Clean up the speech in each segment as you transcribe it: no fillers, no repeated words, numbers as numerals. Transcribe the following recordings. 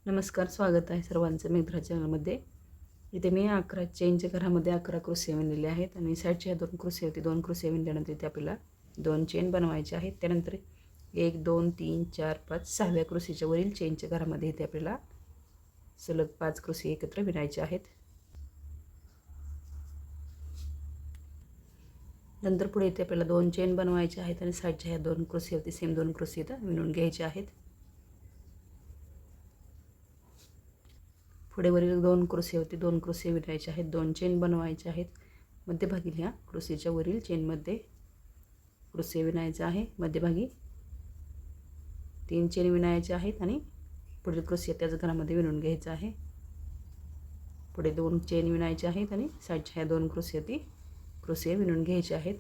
नमस्कार, स्वागत आहे सर्वांचं मित्रा चॅनलमध्ये. इथे मी 11 चेनच्या घरामध्ये 11 क्रोशिया विणलेले आहेत आणि साईडच्या 2 क्रोशिया होती. 2 क्रोशिया विणल्यानंतर इथे आपल्याला 2 चेन बनवायचे आहेत. त्यानंतर 1 2 3 4 5 6व्या क्रोशीच्या वरील चेनच्या घरामध्ये इथे आपल्याला सलग 5 क्रोशिया एकत्र विणायचे आहेत. नंतर पुढे इथे आपल्याला 2 चेन बनवायचे आहेत आणि साईडच्या ह्या 2 क्रोशिया होती सेम 2 क्रोशिया इथं विणून घ्यायचे आहेत. पुढे वरील 2 क्रोशिया होती 2 क्रोशिया विणायचे आहेत. 2 चेन बनवायचे आहेत. मध्यभागी ह्या क्रोशियाच्या वरील चेनमध्ये क्रोशिया विणायचा आहे. मध्यभागी 3 चेन विणायचे आहेत आणि पुढील क्रोशिया त्याच घरामध्ये विणून घ्यायचा आहे. पुढे 2 चेन विणायचे आहेत आणि साईडच्या ह्या 2 क्रोशिया विणून घ्यायचे आहेत.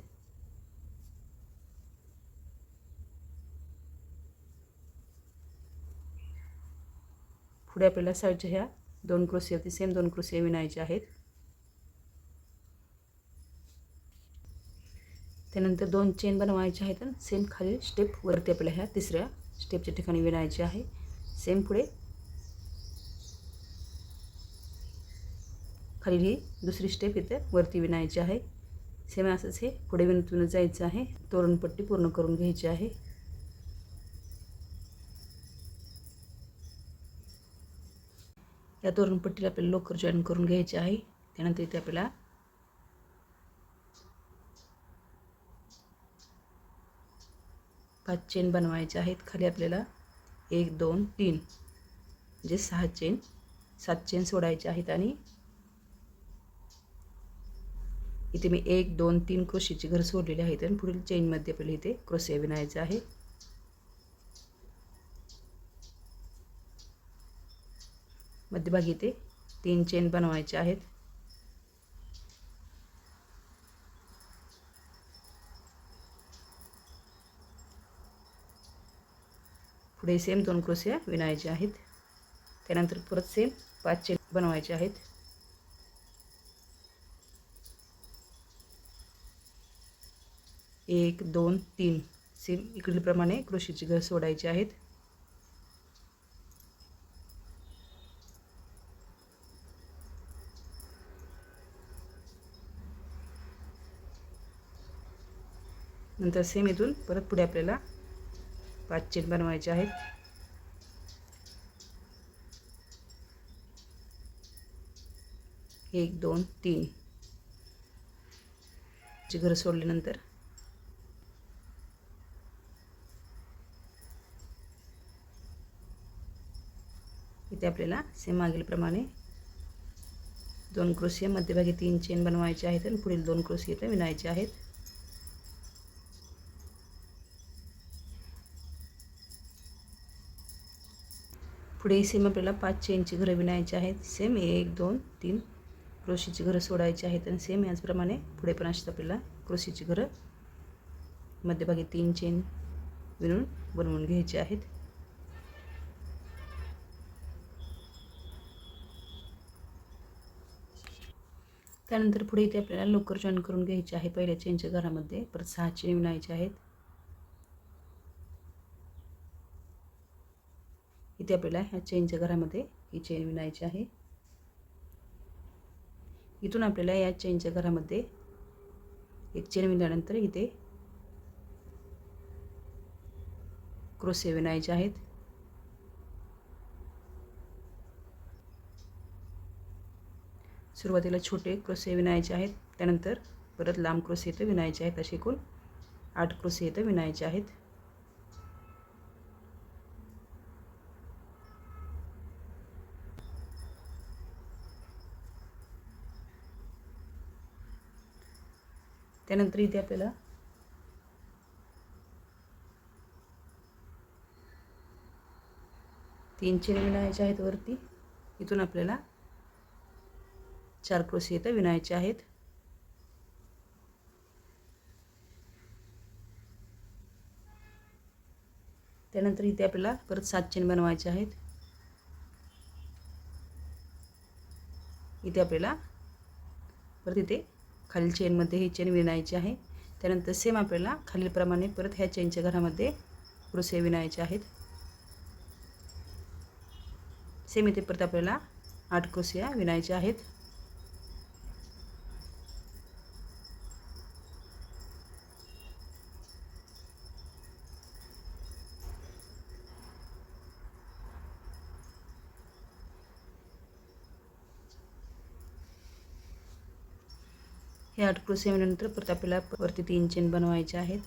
पुढे आपल्याला साईडच्या ह्या 2 क्रोशिया होती सेम 2 क्रोशिया विणायचे आहेत. त्यानंतर 2 चेन बनवायचे आहेत आणि सेम खाली स्टेप वरती आपल्याला ह्या तिसऱ्या स्टेपच्या ठिकाणी विणायचे आहे. सेम पुढे खाली ही दुसरी स्टेप इथे वरती विणायची आहे. सेम असंच हे पुढे विणत जायचं आहे. तोरणपट्टी पूर्ण करून घ्यायची आहे. या तोरणपट्टीला आपल्याला लोकर जॉईन करून घ्यायचे आहे. त्यानंतर इथे आपल्याला पाच चेन बनवायचे आहेत. खाली आपल्याला 1 2 3 म्हणजे 7 चेन सोडायचे आहेत आणि इथे मी 1 2 3 क्रोशीचे घर सोडलेले आहेत आणि पुढील चेनमध्ये आपल्याला इथे क्रोशिया विणायचा आहे. मध्यभागी इथे 3 चेन बनवायचे आहेत. पुढे सेम 2 क्रोशिया विणायचे आहेत. त्यानंतर परत सेम 5 चेन बनवायचे आहेत. एक 2 3 सेम इकडील प्रमाणे क्रोशीचे घर सोडायचे आहेत. नंतर सेम इथून परत पुढे आपल्याला 5 चेन बनवायचे आहेत. एक 2 3 चे घर सोडल्यानंतर इथे आपल्याला सेम मागील प्रमाणे 2 क्रोशिया मध्यभागी 3 चेन बनवायचे आहेत आणि पुढील 2 क्रोशिया इथे विणायचे आहेत. पुढे सेम आपल्याला 5 चेनची घरं विणायची आहेत. सेम 1 2 3 क्रोशीची घरं सोडायची आहेत आणि सेम याचप्रमाणे पुढे पण अशीच आपल्याला क्रोशीची घरं मध्यभागी 3 चेन विणून बनवून घ्यायची आहेत. त्यानंतर पुढे इथे आपल्याला लोकर जॉईन करून घ्यायची आहे. पहिल्या चेनच्या घरामध्ये परत 6 चेन विणायचे आहेत. इथे आपल्याला ह्या चेनच्या घरामध्ये ही चेन विणायची आहे. इथून आपल्याला या चेनच्या घरामध्ये एक चेन विणल्यानंतर इथे क्रोशिया विणायचे आहेत. सुरुवातीला छोटे क्रोशिया विणायचे आहेत. त्यानंतर परत लांब क्रोशिया इथे विणायचे आहेत. असे एकूण 8 क्रोशिया इथे विणायचे आहेत. त्यानंतर इथे आपल्याला तीन चेन विणायचे आहेत वरती. इथून आपल्याला 4 क्रोशिया इथे विणायचे आहेत. त्यानंतर इथे आपल्याला परत 7 चेन बनवायचे आहेत. इथे आपल्याला परत इथे खालील चेनमध्ये ही चेन विणायची आहे. त्यानंतर सेम आपल्याला खालीलप्रमाणे परत ह्या चेनच्या घरामध्ये क्रोशिया विणायचे आहेत. सेम इथे परत आपल्याला 8 क्रोशिया विणायच्या आहेत. हे 8 क्रोशिया विणल्यानंतर परत आपल्याला वरती 3 चेन बनवायचे आहेत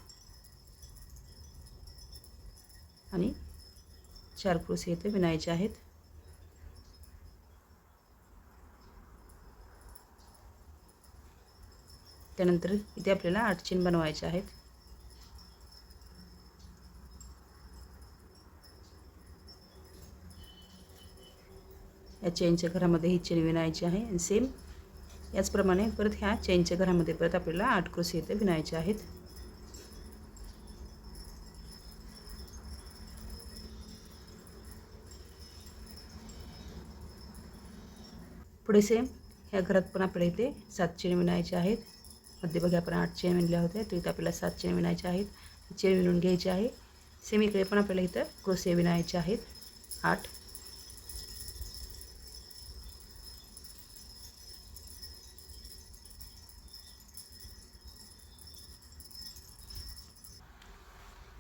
आणि 4 क्रोशिया इथे विणायचे आहेत. त्यानंतर इथे आपल्याला 8 चेन बनवायचे आहेत. या चेनच्या घरामध्ये ही चेन विणायची आहे आणि सेम याचप्रमाणे परत ह्या चेनच्या घरामध्ये परत आपल्याला 8 क्रोशिया इथे विणायचे आहेत. पुढे सेम ह्या घरात पण आपल्याला इथे 7 चेन विणायचे आहेत. मध्ये बघा आपण 8 चेन विणल्या होत्या, तर इथे आपल्याला 7 चेन विणायचे आहेत. चेन विणून घ्यायचे आहे. सेम इकडे पण आपल्याला इथं क्रोशिया विणायचे आहेत 8.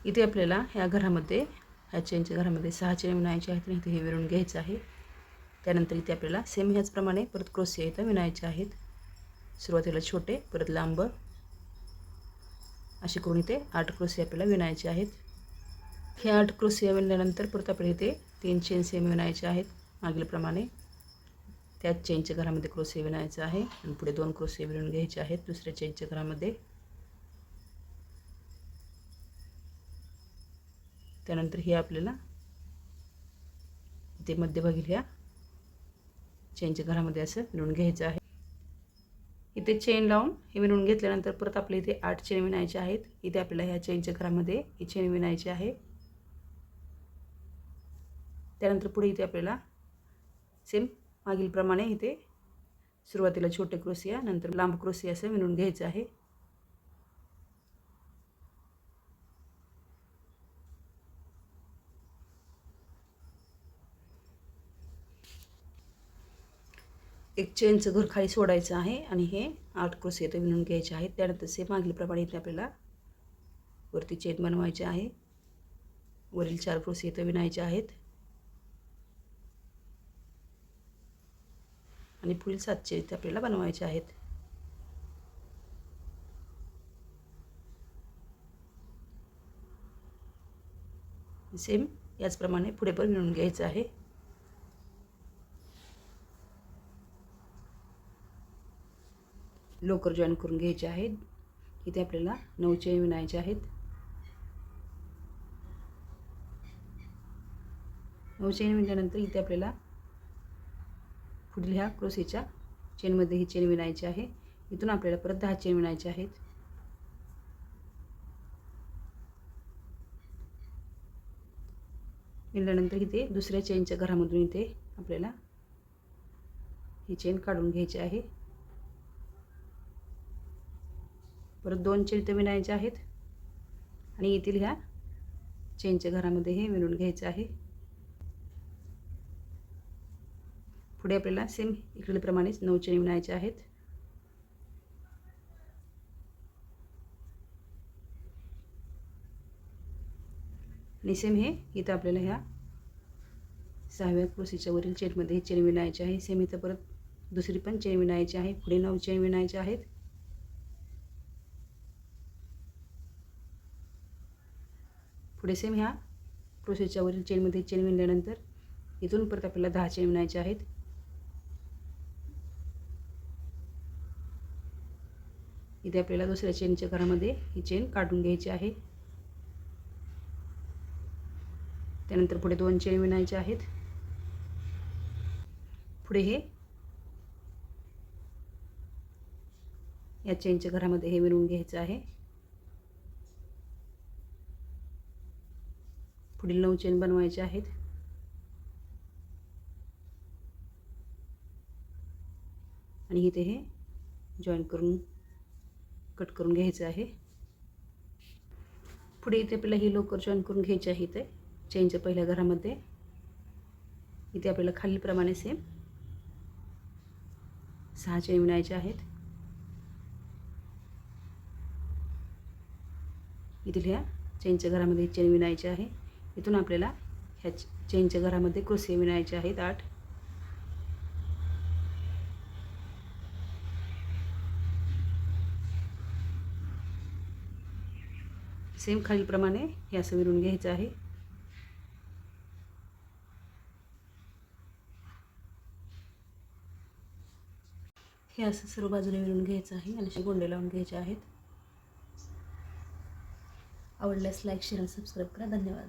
इथे आपल्याला ह्या घरामध्ये ह्या चेनच्या घरामध्ये 6 चेन विणायचे आहेत आणि इथे हे विणून घ्यायचं आहे. त्यानंतर इथे आपल्याला सेम ह्याचप्रमाणे परत क्रोशिया इथं विणायचे आहेत. सुरुवातीला छोटे, परत लांब असे करून इथे 8 क्रोशिया आपल्याला विणायचे आहेत. हे 8 क्रोशिया विणल्यानंतर परत आपल्याला इथे 3 चेन सेम विणायचे आहेत मागीलप्रमाणे. त्याच चेनच्या घरामध्ये क्रोशिया विणायचं आहे आणि पुढे 2 क्रोशिया विणून घ्यायचे आहेत दुसऱ्या चेनच्या घरामध्ये. त्यानंतर हे आपल्याला इथे मध्यभागी ह्या चेनच्या घरामध्ये असं विणून घ्यायचं आहे. इथे चेन लावून हे विणून घेतल्यानंतर परत आपल्या इथे 8 चेन विणायचे आहेत. इथे आपल्याला ह्या चेनच्या घरामध्ये ही चेन विणायची आहे. त्यानंतर पुढे इथे आपल्याला सेम मागीलप्रमाणे इथे सुरुवातीला छोटे क्रोशिया नंतर लांब क्रोशिया असं विणून घ्यायचं आहे. एक चेनचं घर खाली सोडायचं आहे आणि हे 8 क्रोशिया इथे विणून घ्यायचे आहेत. त्यानंतर सेम मागीलप्रमाणे इथे आपल्याला वरती चेन बनवायचे आहे. वरील 4 क्रोशिया इथे विणायचे आहेत आणि पुढील 7 चेन इथे आपल्याला बनवायचे आहेत. सेम याचप्रमाणे पुढे पण विणून घ्यायचं आहे. लोकर जॉईन करून घ्यायचे आहेत. इथे आपल्याला 9 चेन विणायचे आहेत. 9 चेन विणल्यानंतर इथे आपल्याला पुढील ह्या क्रोशियाच्या चेनमध्ये ही चेन विणायची आहे. इथून आपल्याला परत 10 चेन विणायचे आहेत. विणल्यानंतर इथे दुसऱ्या चेनच्या घरामधून इथे आपल्याला ही चेन काढून घ्यायची आहे. परत 2 चेन इथे विणायचे आहेत आणि येथील ह्या चेनच्या घरामध्ये हे विणून घ्यायचं आहे. पुढे आपल्याला सेम इकडेप्रमाणेच 9 चेन विणायचे आहेत. आणि सेम हे इथं आपल्याला ह्या 6व्या क्रोशीच्या वरील चेनमध्ये हे चेन विणायचे आहे. सेम इथं परत दुसरी पण चेन विणायची आहे. पुढे 9 चेन विणायचे आहेत. पुढे सेम ह्या क्रोशीच्या वरील चेनमध्ये चेन विणल्यानंतर इथून परत आपल्याला 10 चेन विणायचे आहेत. इथे आपल्याला दुसऱ्या चेनच्या घरामध्ये ही चेन काढून घ्यायची आहे. त्यानंतर पुढे 2 चेन विणायचे आहेत. पुढे हे या चेनच्या घरामध्ये हे विणून घ्यायचं आहे. पुढील 9 चेन बनवायचे आहेत. आणि इथे हे जॉईन करून कट करून घ्यायचं आहे. पुढे इथे आपल्याला ही लोकर जॉईन करून घ्यायची आहे. इथे चेनच्या पहिल्या घरामध्ये इथे आपल्याला खालीलप्रमाणे सेम 6 चेन विणायचे आहेत. इथल्या ह्या चेनच्या घरामध्ये चेन विणायचे आहे. इथून आपल्याला ह्या चेनच्या घरामध्ये क्रोशे विणायचे आहेत 8. सेम खालीलप्रमाणे हे असं विणून घ्यायचं आहे. हे असं सर्व बाजूने विणून घ्यायचं आहे आणि असे गोंडे लावून घ्यायचे आहेत. आवडल्यास लाईक, शेअर आणि सबस्क्राईब करा. धन्यवाद.